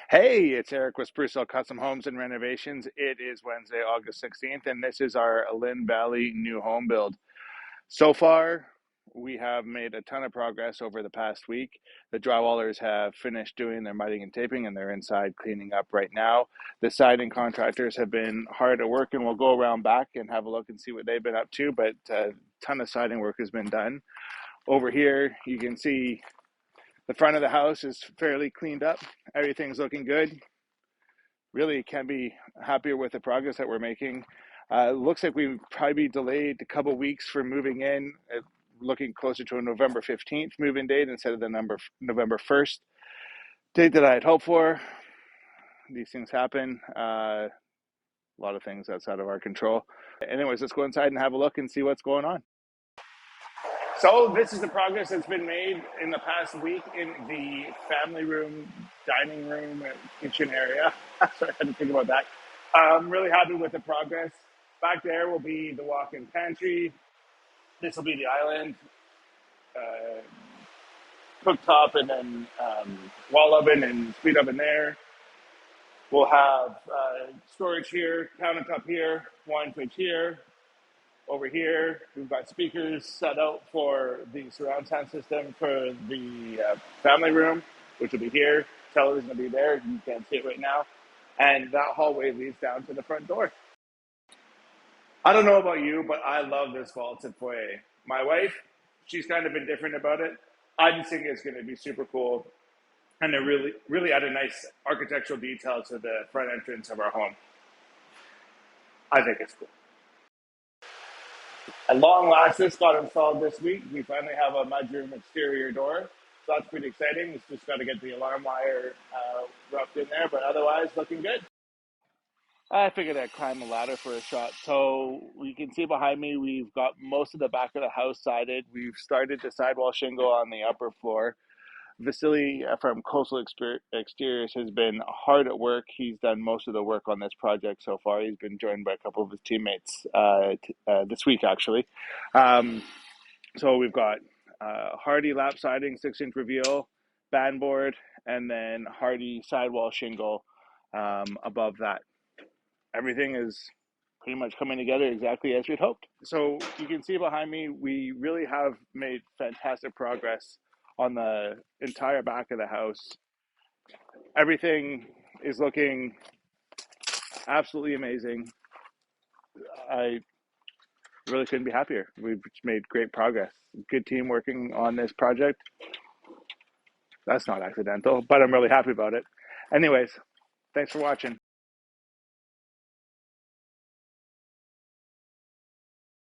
Hey, it's Eric with Sprucehill Custom Homes and Renovations. It is Wednesday, August 16th, and this is our Lynn Valley new home build. So far, we have made a ton of progress over the past week. The drywallers have finished doing their mudding and taping, and they're inside cleaning up right now. The siding contractors have been hard at work, and we'll go around back and have a look and see what they've been up to, but a ton of siding work has been done. Over here, you can see the front of the house is fairly cleaned up. Everything's looking good. Really can't be happier with the progress that we're making. It looks like we've probably delayed a couple weeks for moving in, looking closer to a November 15th move-in date instead of the November 1st date that I had hoped for. These things happen. A lot of things outside of our control. Anyways, let's go inside and have a look and see what's going on. So this is the progress that's been made in the past week in the family room, dining room, kitchen area. Sorry, I had to think about that. I'm really happy with the progress. Back there will be the walk-in pantry. This will be the island, cooktop, and then wall oven and speed oven there. We'll have storage here, countertop here, wine fridge here. Over here, we've got speakers set out for the surround sound system for the family room, which will be here. Television will be there. You can't see it right now. And that hallway leads down to the front door. I don't know about you, but I love this vaulted foyer. My wife, she's kind of been different about it. I just think it's going to be super cool. And it really add a nice architectural detail to the front entrance of our home. I think it's cool. At long last, this got installed this week. We finally have a mudroom exterior door. So that's pretty exciting. It's just got to get the alarm wire roughed in there, but otherwise looking good. I figured I'd climb a ladder for a shot. So you can see behind me, we've got most of the back of the house sided. We've started the sidewall shingle on the upper floor. Vasily from Coastal Exteriors has been hard at work. He's done most of the work on this project so far. He's been joined by a couple of his teammates this week, actually. So we've got hardy lap siding, 6-inch reveal, band board, and then hardy sidewall shingle above that. Everything is pretty much coming together exactly as we'd hoped. So you can see behind me, we really have made fantastic progress on the entire back of the house. Everything is looking absolutely amazing. I really couldn't be happier. We've made great progress. Good team working on this project. That's not accidental, but I'm really happy about it. Anyways, thanks for watching.